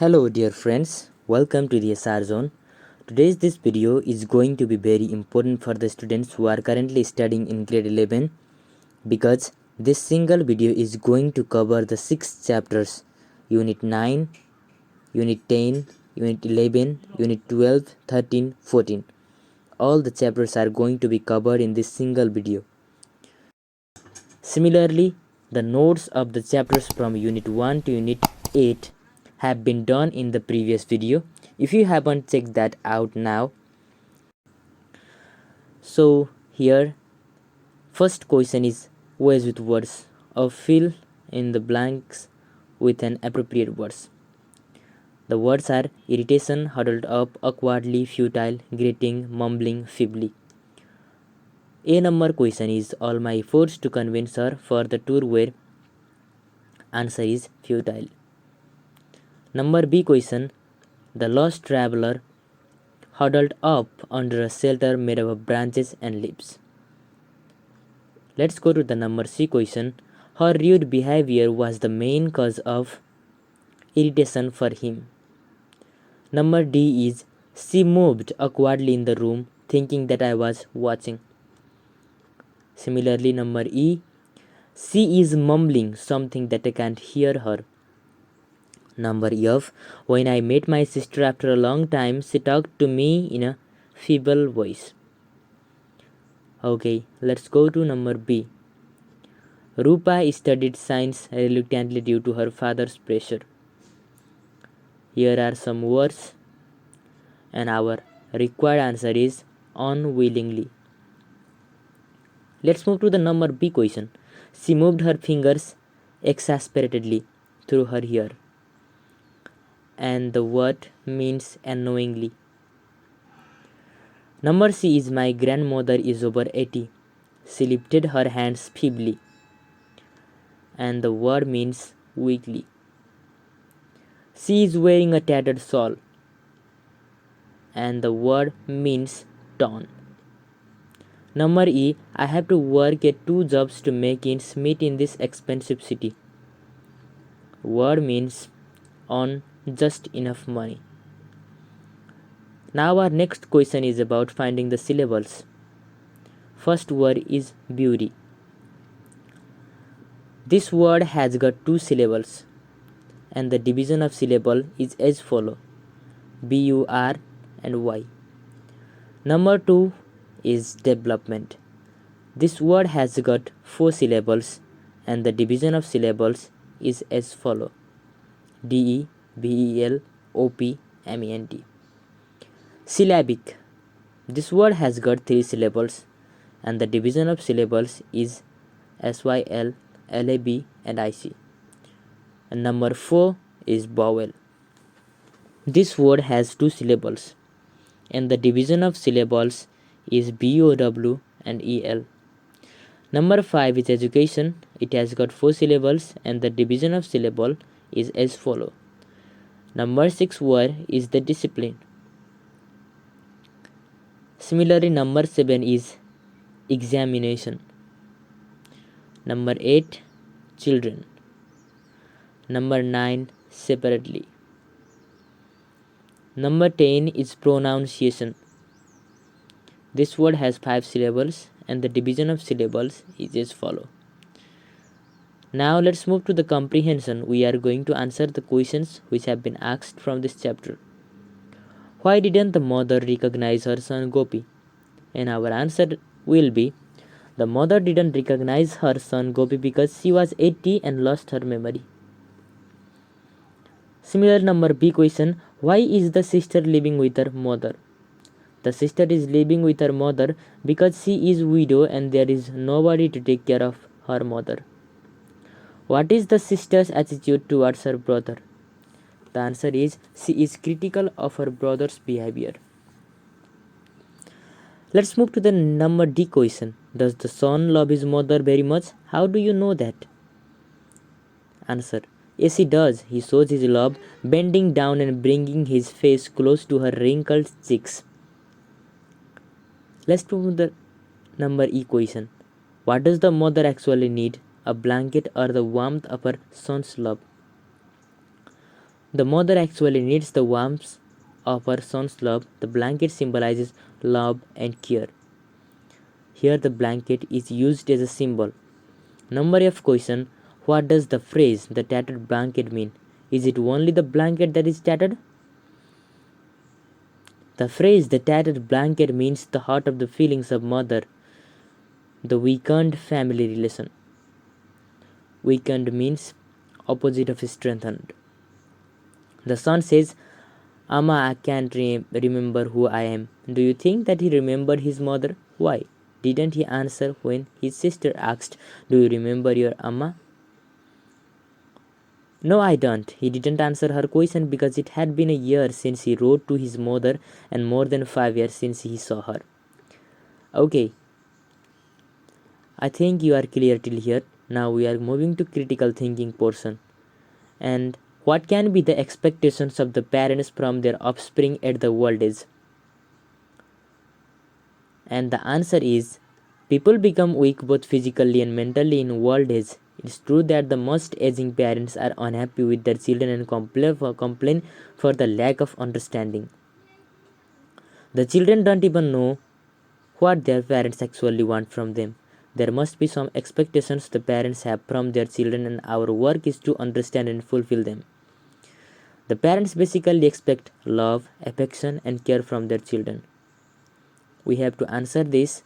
Hello dear friends, welcome to the SR Zone. Today's this video is going to be very important for the students who are currently studying in grade 11 because this single video is going to cover the 6 chapters: Unit 9, Unit 10, Unit 11, Unit 12, 13, 14. All the chapters are going to be covered in this single video. Similarly, the notes of the chapters from Unit 1 to Unit 8 have been done in the previous video. If you haven't checked that out now, so here first question is ways with words, or fill in the blanks with an appropriate words. The words are irritation, huddled up, awkwardly, futile, grating, mumbling, feebly. A number question is all my efforts to convince her for the tour where answer is futile. Number B question, the lost traveler huddled up under a shelter made up of branches and leaves. Let's go to the number C question. Her rude behavior was the main cause of irritation for him. Number D is she moved awkwardly in the room thinking that I was watching. Similarly, number E, she is mumbling something that I can't hear her. Number F, when I met my sister after a long time, she talked to me in a feeble voice. Okay, let's go to number B. Rupa studied science reluctantly due to her father's pressure. Here are some words, and our required answer is unwillingly. Let's move to the number B question. She moved her fingers exasperatedly through her hair, and the word means unknowingly. Number C is my grandmother is over 80. She lifted her hands feebly, and the word means weakly. She is wearing a tattered shawl, and the word means torn. Number E, I have to work at 2 jobs to make ends meet in this expensive city. Word means on just enough money. Now our next question is about finding the syllables. First word is beauty. This word has got 2 syllables, and the division of syllable is as follow: B-U-R and Y. Number 2 is development. This word has got 4 syllables, and the division of syllables is as follow: D-E-V-E-L-O-P-M-E-N-T. Syllabic. This word has got 3 syllables, and the division of syllables is S-Y-L, L-A-B and I-C. And number 4 is vowel. This word has 2 syllables, and the division of syllables is B-O-W and E-L. Number 5 is education. It has got 4 syllables, and the division of syllable is as follow. Number 6 word is the discipline. Similarly, number 7 is examination. Number 8, children. Number 9, separately. Number 10 is pronunciation. This word has 5 syllables, and the division of syllables is as follow. Now let's move to the comprehension. We are going to answer the questions which have been asked from this chapter. Why didn't the mother recognize her son Gopi? And our answer will be, the mother didn't recognize her son Gopi because she was 80 and lost her memory. Similar number B question, why is the sister living with her mother? The sister is living with her mother because she is widow and there is nobody to take care of her mother. What is the sister's attitude towards her brother? The answer is she is critical of her brother's behavior. Let's move to the number D question. Does the son love his mother very much? How do you know that? Answer. Yes, he does. He shows his love bending down and bringing his face close to her wrinkled cheeks. Let's move to the number E question. What does the mother actually need? A blanket or the warmth of her son's love? The mother actually needs the warmth of her son's love. The blanket symbolizes love and care. Here the blanket is used as a symbol. Number F question: what does the phrase the tattered blanket mean? Is it only the blanket that is tattered? The phrase the tattered blanket means the heart of the feelings of mother, the weakened family relation. Weakened means opposite of strengthened. The son says, Amma, I can't remember who I am. Do you think that he remembered his mother? Why didn't he answer when his sister asked, do you remember your Amma? No, I don't. He didn't answer her question because it had been a year since he wrote to his mother and more than 5 years since he saw her. Okay, I think you are clear till here. Now we are moving to critical thinking portion. And what can be the expectations of the parents from their offspring at the old age? And the answer is, people become weak both physically and mentally in old age. It's true that the most aging parents are unhappy with their children and complain for the lack of understanding. The children don't even know what their parents actually want from them. There must be some expectations the parents have from their children, and our work is to understand and fulfill them. The parents basically expect love, affection, and care from their children. We have to answer this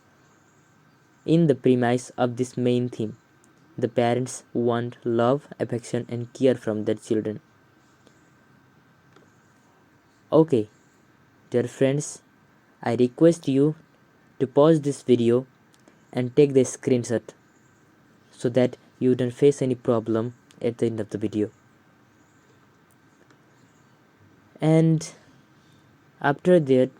in the premise of this main theme. The parents want love, affection, and care from their children. Okay, dear friends, I request you to pause this video and take the screenshot so that you don't face any problem at the end of the video. And after that,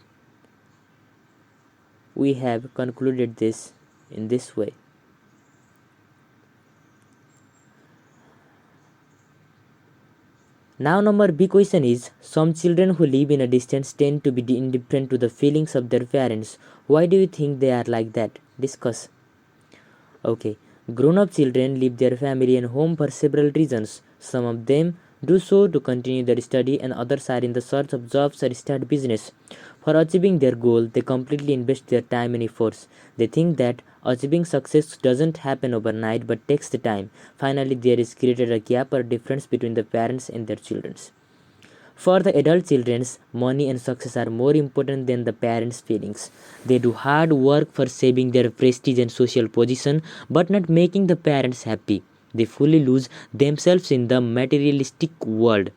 we have concluded this in this way. Now number B question is, some children who live in a distance tend to be indifferent to the feelings of their parents. Why do you think they are like that? Discuss. Okay, grown-up children leave their family and home for several reasons. Some of them do so to continue their study, and others are in the search of jobs or start business. For achieving their goal, they completely invest their time and efforts. They think that achieving success doesn't happen overnight but takes the time. Finally, there is created a gap or difference between the parents and their children. For the adult children, money and success are more important than the parents' feelings. They do hard work for saving their prestige and social position, but not making the parents happy. They fully lose themselves in the materialistic world.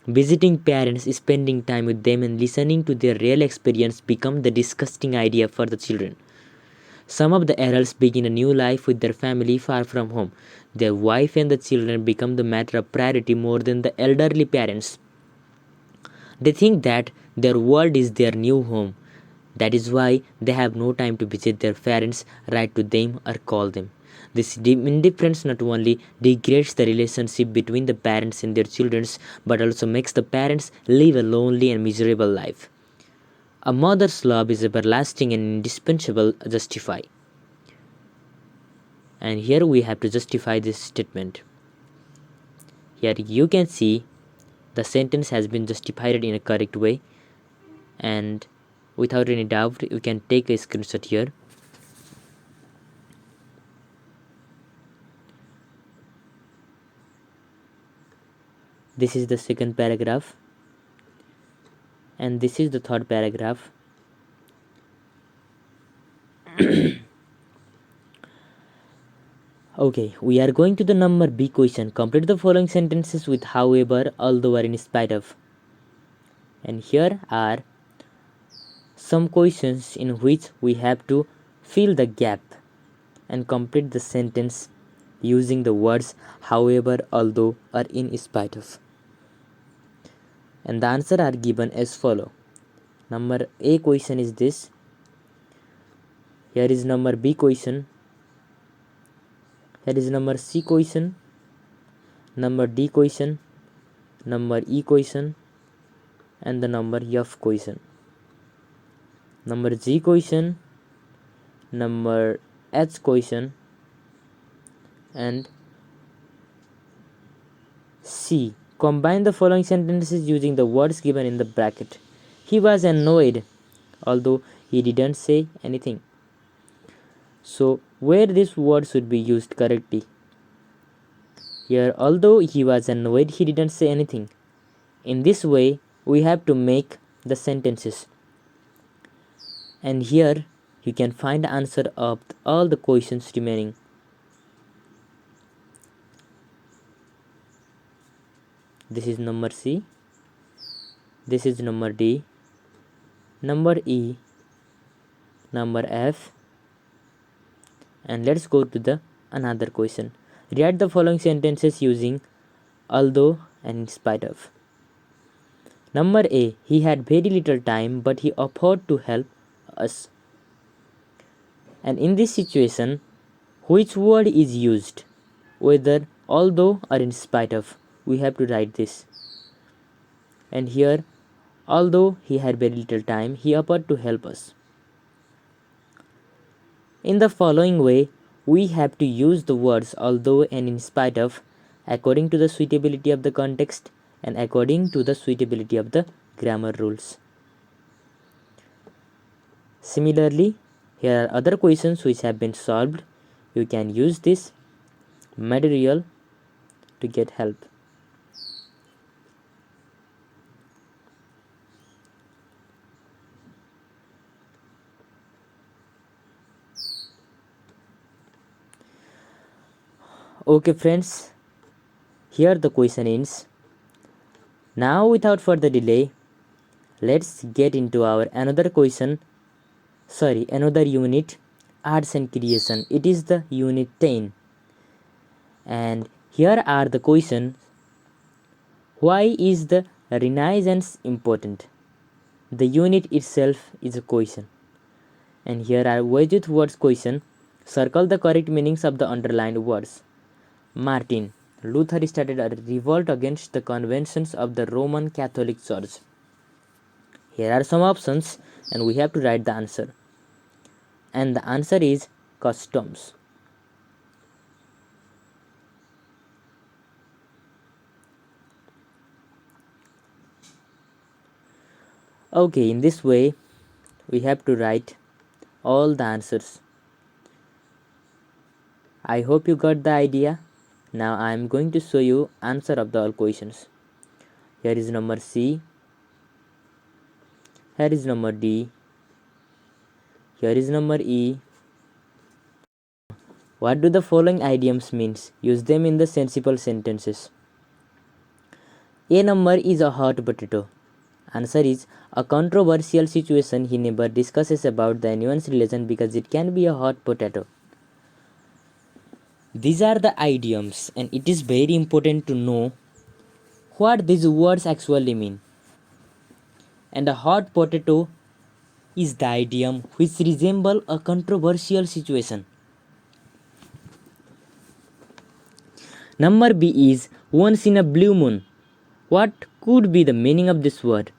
Visiting parents, spending time with them, and listening to their real experience become the disgusting idea for the children. Some of the adults begin a new life with their family far from home. Their wife and the children become the matter of priority more than the elderly parents. They think that their world is their new home. That is why they have no time to visit their parents, write to them, or call them. This indifference not only degrades the relationship between the parents and their children, but also makes the parents live a lonely and miserable life. A mother's love is everlasting and indispensable. Justify. And here we have to justify this statement. Here you can see the sentence has been justified in a correct way, and without any doubt you can take a screenshot here. This is the second paragraph, and this is the third paragraph. Okay, we are going to the number B question. Complete the following sentences with however, although, or in spite of. And here are some questions in which we have to fill the gap and complete the sentence using the words however, although, or in spite of. And the answer are given as follow. Number A question is this. Here is number B question. Here is number C question, number D question, number E question, and the number F question. Number G question, number H question, and C Combine the following sentences using the words given in the bracket. He was annoyed, although he didn't say anything. So, where this word should be used correctly? Here, although he was annoyed, he didn't say anything. In this way, we have to make the sentences. And here, you can find the answer of all the questions remaining. This is number C. This is number D. Number E. Number F. And let's go to the another question. Write the following sentences using although and in spite of. Number A. He had very little time, but he offered to help us. And in this situation, which word is used? Whether although or in spite of. We have to write this. And here, although he had very little time, he offered to help us. In the following way, we have to use the words although and in spite of according to the suitability of the context and according to the suitability of the grammar rules. Similarly, here are other questions which have been solved. You can use this material to get help. Okay friends, here the question ends. Now without further delay, let's get into our another unit, arts and creation. It is the unit 10. And here are the questions. Why is the Renaissance important? The unit itself is a question. And here are ways with words question. Circle the correct meanings of the underlined words. Martin Luther started a revolt against the conventions of the Roman Catholic Church. Here are some options and we have to write the answer. And the answer is customs. Okay, in this way, we have to write all the answers. I hope you got the idea. Now I am going to show you answer of the all questions. Here is number C. Here is number D. Here is number E. What do the following idioms means? Use them in the sensible sentences. A number is a hot potato. Answer is a controversial situation he never discusses about the anyone's relation because it can be a hot potato. These are the idioms and it is very important to know what these words actually mean. And a hot potato is the idiom which resembles a controversial situation. Number B is once in a blue moon. What could be the meaning of this word?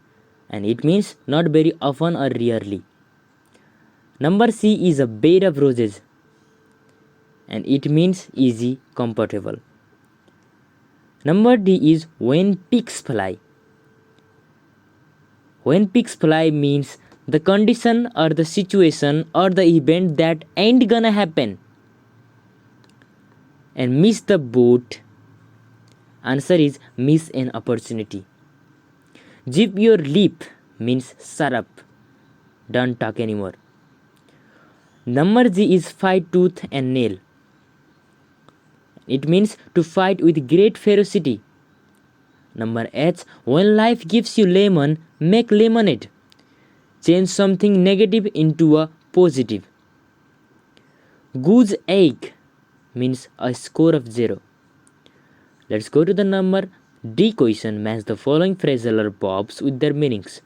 And it means not very often or rarely. Number C is a bed of roses. And it means easy, comfortable. Number D is when pigs fly. When pigs fly means the condition or the situation or the event that ain't gonna happen. And miss the boat. Answer is miss an opportunity. Zip your lip means shut up. Don't talk anymore. Number G is fight tooth and nail. It means to fight with great ferocity. Number H, when life gives you lemon, make lemonade. Change something negative into a positive. Goose egg means a score of 0. Let's go to the number D question. Match the following phrasal verbs with their meanings.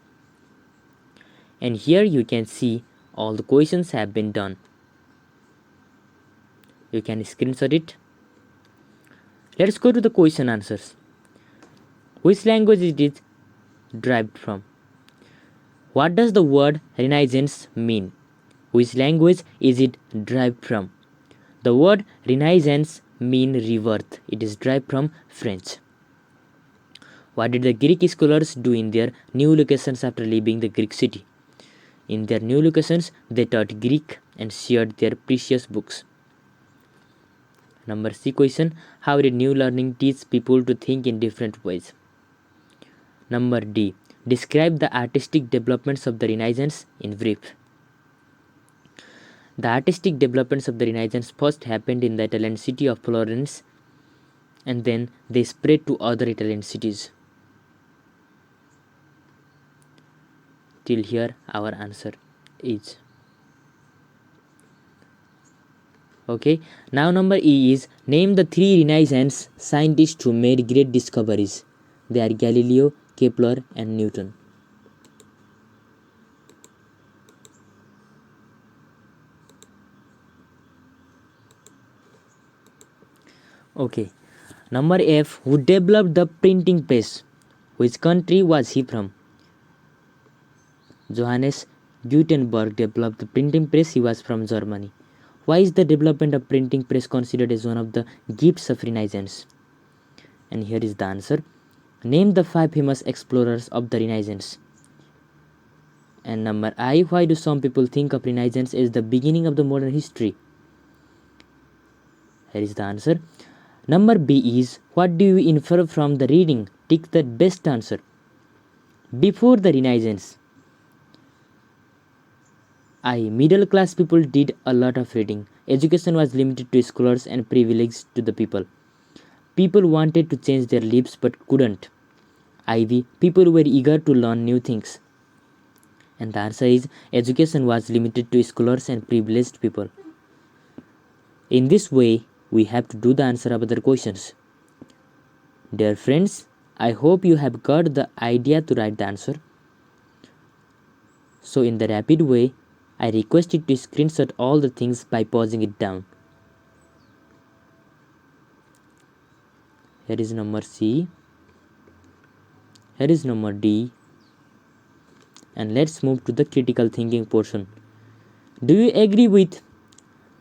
And here you can see all the questions have been done. You can screenshot it. Let's go to the question answers. Which language it is derived from? What does the word Renaissance mean? Which language is it derived from? The word Renaissance means rebirth. It is derived from French. What did the Greek scholars do in their new locations after leaving the Greek city? In their new locations, they taught Greek and shared their precious books. Number C question, how did new learning teach people to think in different ways? Number D, describe the artistic developments of the Renaissance in brief. The artistic developments of the Renaissance first happened in the Italian city of Florence, and then they spread to other Italian cities. Till here our answer is. Okay, now number E is, name the three Renaissance scientists who made great discoveries. They are Galileo, Kepler and Newton. Okay, number F, who developed the printing press? Which country was he from? Johannes Gutenberg developed the printing press. He was from Germany. Why is the development of printing press considered as one of the gifts of Renaissance? And here is the answer. Name the 5 famous explorers of the Renaissance. And number I, why do some people think of Renaissance as the beginning of the modern history? Here is the answer. Number B is, what do you infer from the reading? Tick the best answer. Before the Renaissance, middle class people did a lot of reading. Education was limited to scholars and privileged to the people. People wanted to change their lives but couldn't. People were eager to learn new things. And the answer is, education was limited to scholars and privileged people. In this way, we have to do the answer of other questions. Dear friends, I hope you have got the idea to write the answer. So in the rapid way, I request you to screenshot all the things by pausing it down. Here is number C. Here is number D. And let's move to the critical thinking portion. Do you agree with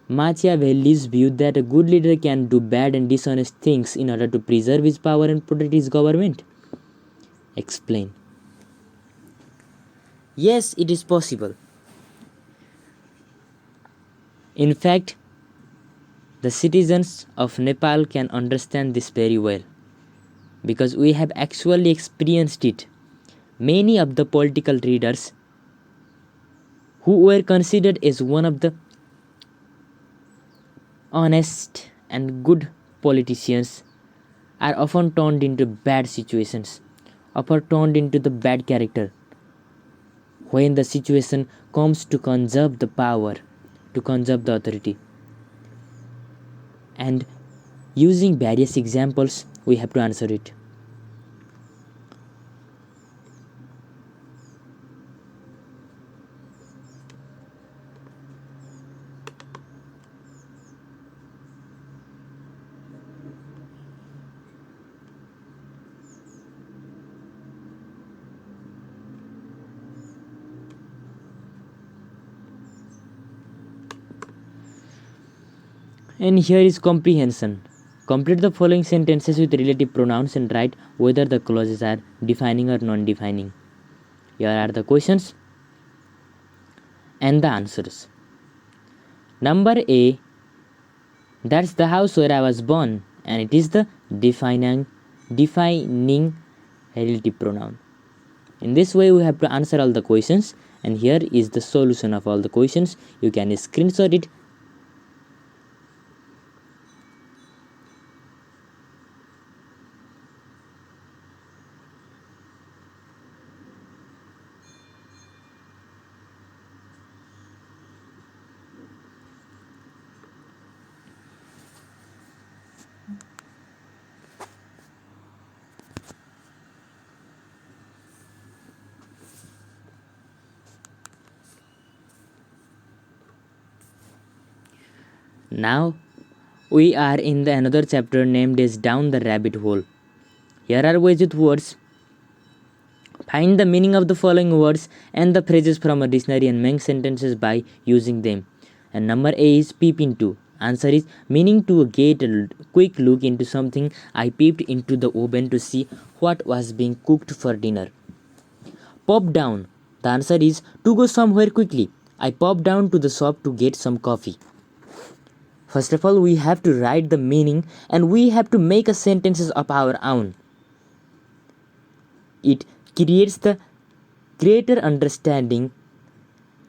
Machiavelli's view that a good leader can do bad and dishonest things in order to preserve his power and protect his government? Explain. Yes, it is possible. In fact, the citizens of Nepal can understand this very well, because we have actually experienced it. Many of the political leaders who were considered as one of the honest and good politicians are often turned into bad situations, often turned into the bad character when the situation comes to conserve the power, to conserve the authority. And using various examples, we have to answer it. And here is comprehension. Complete the following sentences with relative pronouns and write whether the clauses are defining or non-defining. Here are the questions and the answers. Number A, that's the house where I was born, and it is the defining relative pronoun. In this way, we have to answer all the questions, and here is the solution of all the questions. You can screenshot it. Now we are in the another chapter named as Down the Rabbit Hole. Here are ways with words. Find the meaning of the following words and the phrases from a dictionary and make sentences by using them. And number A is peep into. Answer is meaning to get a quick look into something. I peeped into the oven to see what was being cooked for dinner. Pop down. The answer is to go somewhere quickly. I popped down to the shop to get some coffee. First of all, we have to write the meaning and we have to make a sentences of our own. It creates the greater understanding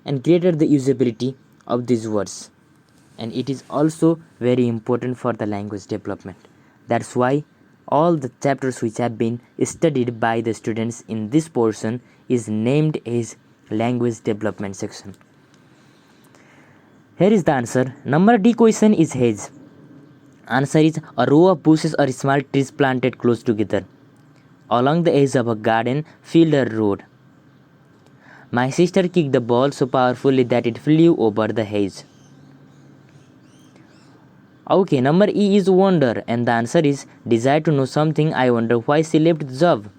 and greater the usability of these words. And it is also very important for the language development. That's why all the chapters which have been studied by the students in this portion is named as language development section. Here is the answer. Number D question is hedge. Answer is a row of bushes or small trees planted close together along the edge of a garden, field or road. My sister kicked the ball so powerfully that it flew over the hedge. Okay, number E is wonder, and the answer is desire to know something. I wonder why she left the job.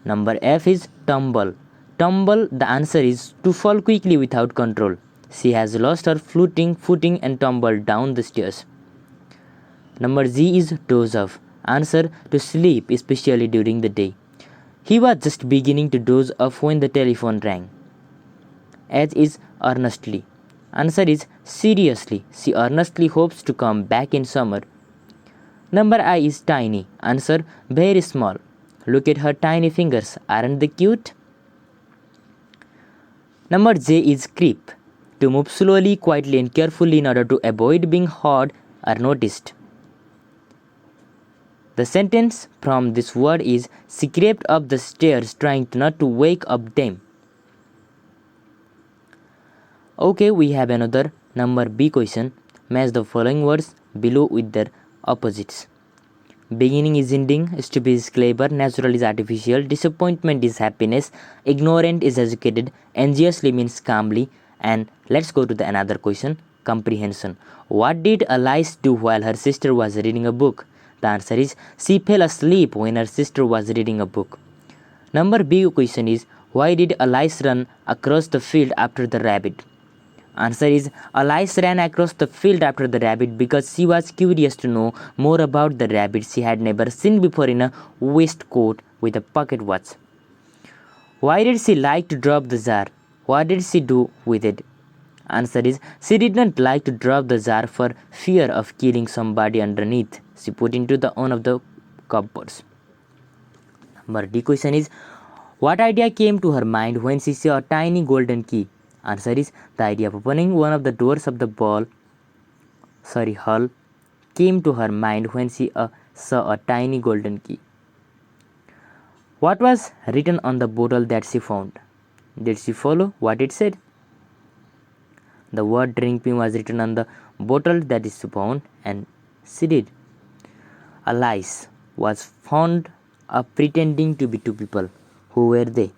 Number F is tumble. Tumble, the answer is to fall quickly without control. She has lost her footing and tumbled down the stairs. Number G is doze off. Answer to sleep, especially during the day. He was just beginning to doze off when the telephone rang. H is earnestly. Answer is seriously. She earnestly hopes to come back in summer. Number I is tiny. Answer very small. Look at her tiny fingers. Aren't they cute? Number J is creep. To move slowly, quietly and carefully in order to avoid being heard or noticed. The sentence from this word is she crept up the stairs trying not to wake up them. Okay, we have another number B question. Match the following words below with their opposites. Beginning is ending, stupid is clever, natural is artificial, disappointment is happiness, ignorant is educated, anxiously means calmly. And let's go to the another question, comprehension. What did Alice do while her sister was reading a book? The answer is she fell asleep when her sister was reading a book. Number B question is why did Alice run across the field after the rabbit? Answer is Alice ran across the field after the rabbit because she was curious to know more about the rabbit she had never seen before in a waistcoat with a pocket watch. Why did she like to drop the jar? What did she do with it? Answer is she did not like to drop the jar for fear of killing somebody underneath. She put into the one of the cupboards. Number D question is what idea came to her mind when she saw a tiny golden key? Answer is the idea of opening one of the doors of the hall came to her mind when she saw a tiny golden key. What was written on the bottle that she found? Did she follow what it said? The word drink me was written on the bottle that is found and she did. Alice was fond of pretending to be two people. Who were they?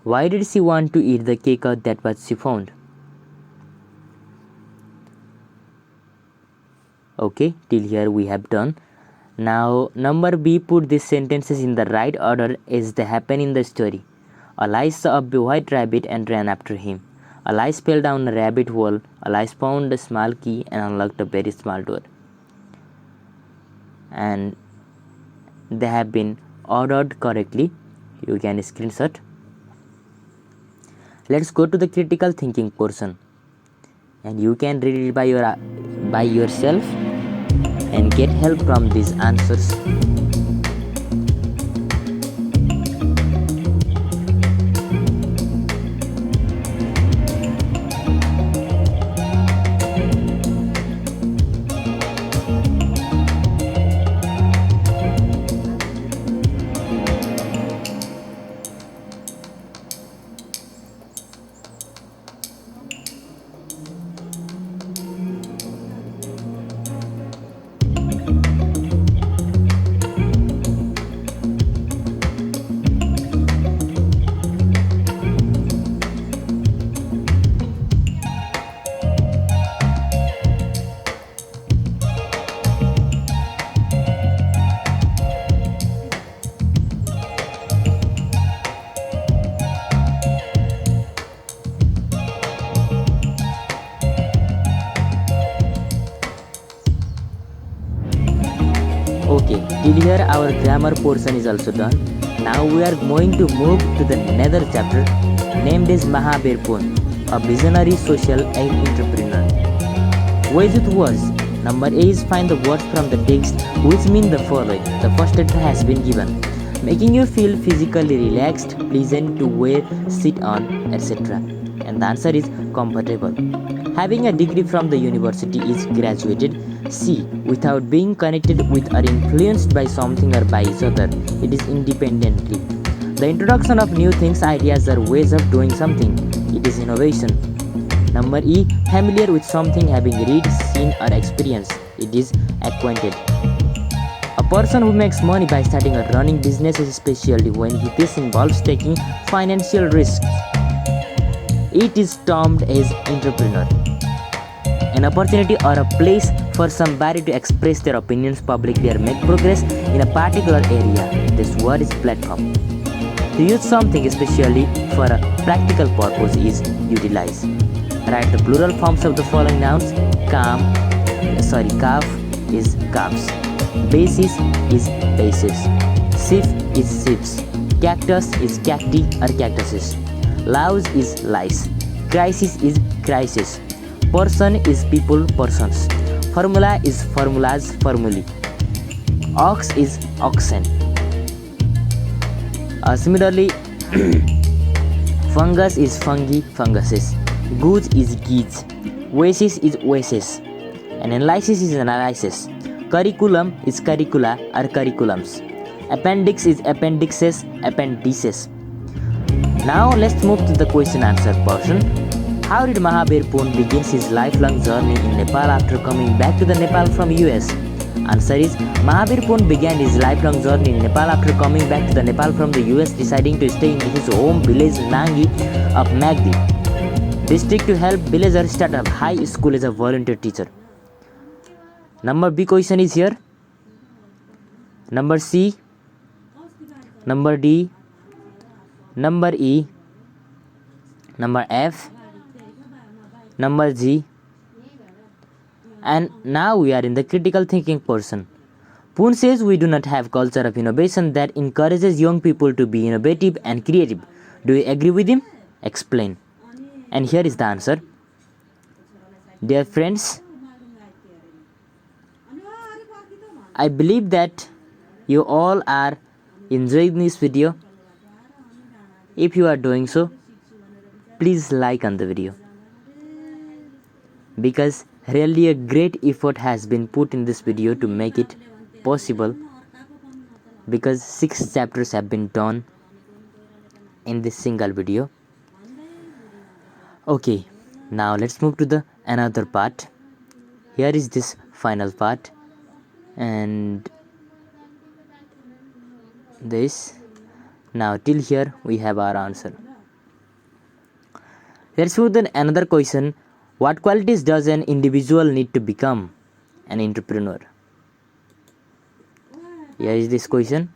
Why did she want to eat the cake that was she found? Okay, till here we have done. Now number B, put these sentences in the right order as they happen in the story. Alice saw a white rabbit and ran after him. Alice fell down a rabbit hole. Alice found a small key and unlocked a very small door. And they have been ordered correctly. You can screenshot. Let's go to the critical thinking portion. And you can read it by yourself and get help from these answers. Till here our grammar portion is also done. Now we are going to move to the another chapter named as Mahabir Pun, a visionary social entrepreneur. Ways with words. Number A is find the words from the text which mean the following. The first letter has been given. Making you feel physically relaxed, pleasant to wear, sit on, etc. And the answer is comfortable. Having a degree from the university is graduated. C. Without being connected with or influenced by something or by each other. It is independently. The introduction of new things, ideas or ways of doing something. It is innovation. Number E. Familiar with something, having read, seen or experienced. It is acquainted. A person who makes money by starting or running businesses, especially when this involves taking financial risks. It is termed as entrepreneur. An opportunity or a place for somebody to express their opinions publicly or make progress in a particular area. This word is platform. To use something especially for a practical purpose is utilize. Write the plural forms of the following nouns. Calf is calves. Basis is bases. Sieve is sieves. Cactus is cacti or cactuses. Louse is lice. Crisis is crisis. Person is people, persons. Formula is formulas, formulae. Ox is oxen. Similarly, fungus is fungi, funguses. Goose is geese. Oasis is oasis. And analysis is analysis. Curriculum is curricula or curriculums. Appendix is appendixes, appendices. Now let's move to the question answer portion. How did Mahabir Pun begin his lifelong journey in Nepal after coming back to the Nepal from US? Answer is Mahabir Pun began his lifelong journey in Nepal after coming back to the Nepal from the US, deciding to stay in his home village Nangi of Magdi district to help villagers start a high school as a volunteer teacher. Number B question is here. Number C, number D, number E, number F, number G, and now we are in the critical thinking portion. Pun says we do not have culture of innovation that encourages young people to be innovative and creative. Do you agree with him? Explain. And here is the answer. Dear friends, I believe that you all are enjoying this video. If you are doing so, please like on the video, because really a great effort has been put in this video to make it possible, because 6 chapters have been done in this single video. Okay, now let's move to the another part. Here is this final part and this. Now till here we have our answer. Let's move to another question. What qualities does an individual need to become an entrepreneur? Here is this question.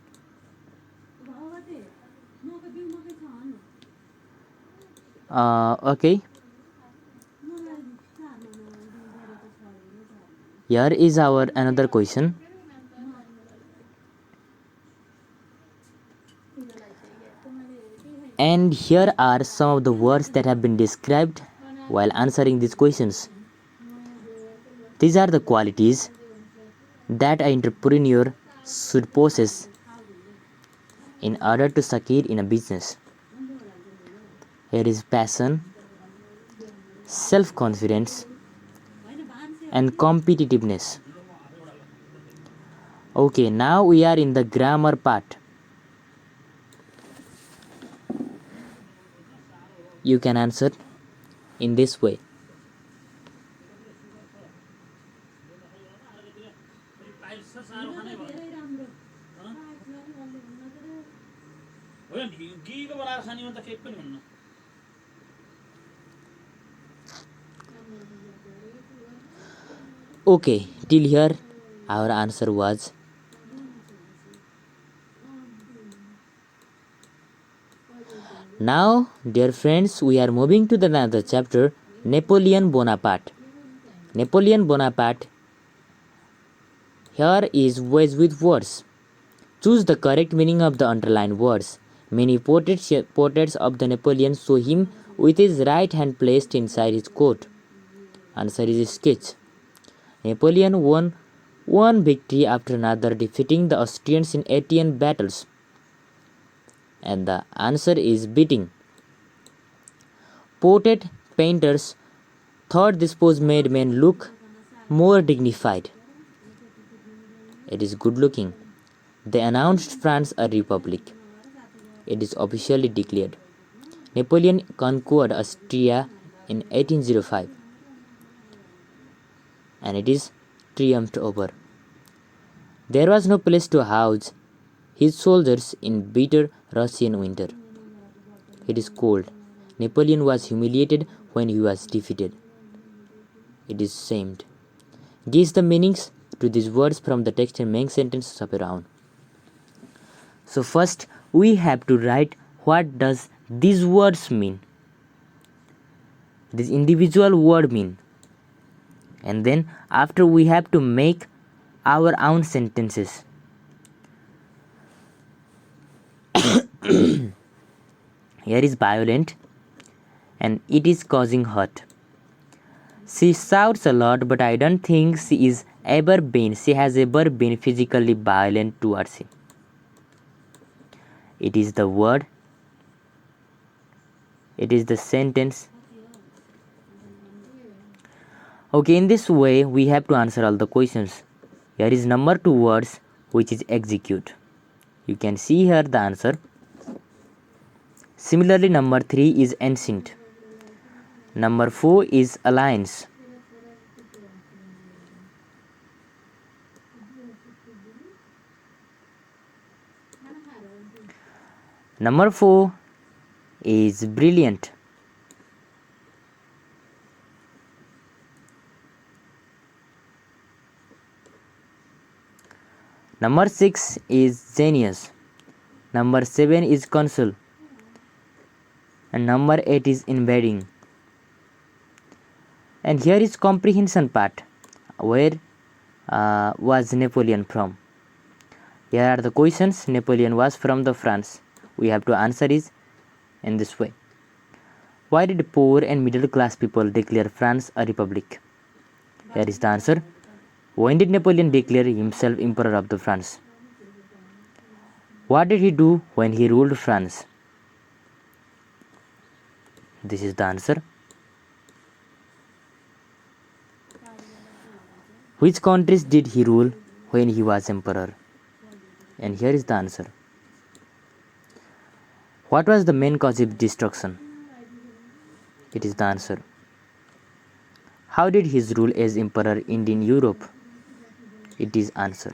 Okay. Here is our another question. And here are some of the words that have been described while answering these questions. These are the qualities that an entrepreneur should possess in order to succeed in a business. Here is passion, self-confidence, and competitiveness. Okay, now we are in the grammar part. You can answer in this way. Okay, till here our answer was now, dear friends, we are moving to the another chapter, Napoleon Bonaparte. Napoleon Bonaparte. Here is ways with words. Choose the correct meaning of the underlined words. Many portraits of the Napoleon show him with his right hand placed inside his coat. Answer is sketch. Napoleon won one victory after another, defeating the Austrians in 18 battles. And the answer is beating. Portrait painters thought this pose made men look more dignified. It is good looking. They announced France a republic. It is officially declared. Napoleon conquered Austria in 1805. And it is triumphed over. There was no place to house his soldiers in bitter Russian winter. It is cold. Napoleon was humiliated when he was defeated. It is shamed. Guess the meanings to these words from the text and make sentences up around. So first we have to write what does these words mean. This individual word mean. And then after we have to make our own sentences. Here is violent and it is causing hurt. She shouts a lot, but I don't think she has ever been physically violent towards him. It is the word. It is the sentence. Okay, in this way we have to answer all the questions. Here is number 2 words, which is execute. You can see here the answer. Similarly, number 3 is ancient. Number 4 is alliance. Number 4 is brilliant. Number 6 is genius. Number 7 is consul. And number 8 is invading. And here is comprehension part. Where was Napoleon from? Here are the questions. Napoleon was from the France. We have to answer is in this way. Why did poor and middle class people declare France a republic? Here is the answer. When did Napoleon declare himself Emperor of the France? What did he do when he ruled France? This is the answer. Which countries did he rule when he was emperor? And here is the answer. What was the main cause of destruction? It is the answer. How did his rule as emperor end in Europe? It is answer.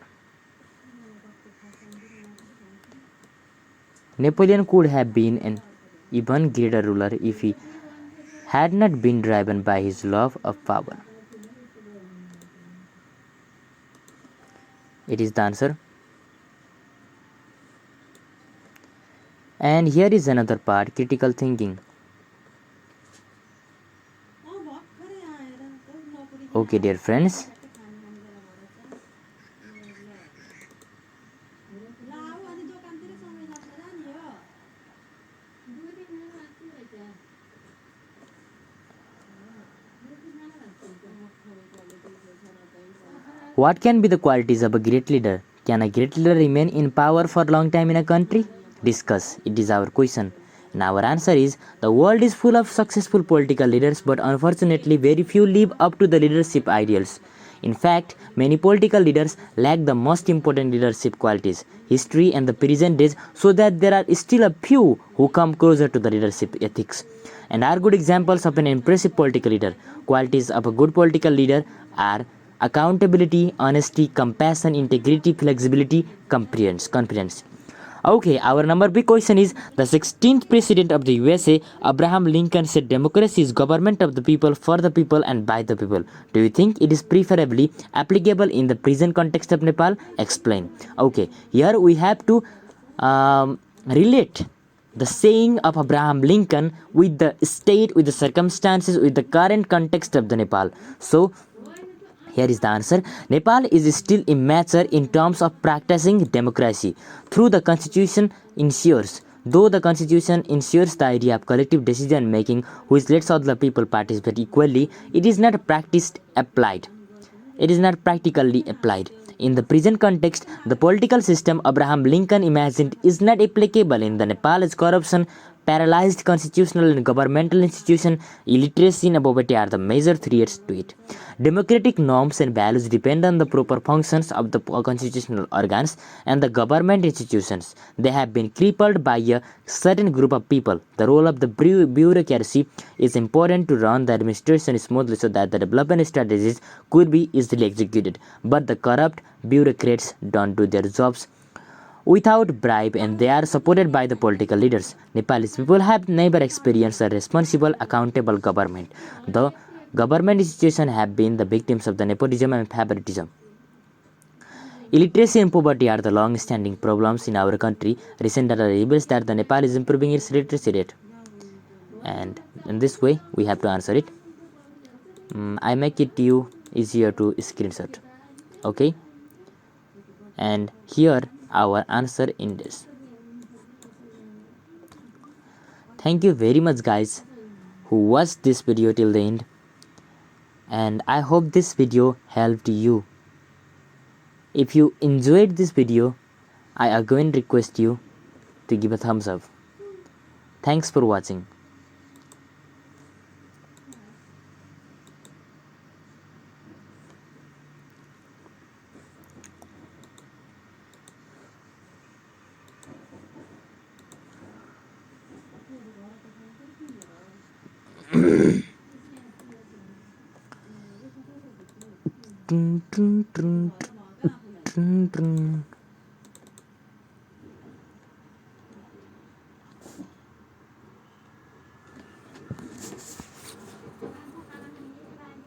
Napoleon could have been an even greater ruler if he had not been driven by his love of power. It is the answer. And here is another part, critical thinking. Okay, dear friends. What can be the qualities of a great leader? Can a great leader remain in power for a long time in a country? Discuss. It is our question. And our answer is, the world is full of successful political leaders, but unfortunately very few live up to the leadership ideals. In fact, many political leaders lack the most important leadership qualities. History and the present days show that there are still a few who come closer to the leadership ethics and are good examples of an impressive political leader. Qualities of a good political leader are accountability, honesty, compassion, integrity, flexibility, confidence. Okay, our number B question is, the 16th president of the USA, Abraham Lincoln, said democracy is government of the people, for the people, and by the people. Do you think it is preferably applicable in the present context of Nepal? Explain. Okay, here we have to relate the saying of Abraham Lincoln with the state, with the circumstances, with the current context of the Nepal. So Here is the answer. Nepal is still immature in terms of practicing democracy. Through the constitution ensures, though the constitution ensures the idea of collective decision making which lets all the people participate equally, it is not practiced applied. It is not practically applied. In the present context, the political system Abraham Lincoln imagined is not applicable in the Nepal's corruption, paralyzed constitutional and governmental institution, illiteracy and poverty are the major threats to it. Democratic norms and values depend on the proper functions of the constitutional organs and the government institutions. They have been crippled by a certain group of people. The role of the bureaucracy is important to run the administration smoothly so that the development strategies could be easily executed. But the corrupt bureaucrats don't do their jobs without bribe and they are supported by the political leaders. Nepalese people have never experienced a responsible, accountable government. The government institutions have been the victims of the nepotism and favoritism. Illiteracy and poverty are the long-standing problems in our country. Recent data reveals that the Nepal is improving its literacy rate. And in this way, we have to answer it. I make it you easier to screenshot. Okay? And here our answer in this. Thank you very much guys who watched this video till the end, and I hope this video helped you. If you enjoyed this video, I again request you to give a thumbs up. Thanks for watching.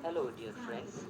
Hello dear friends.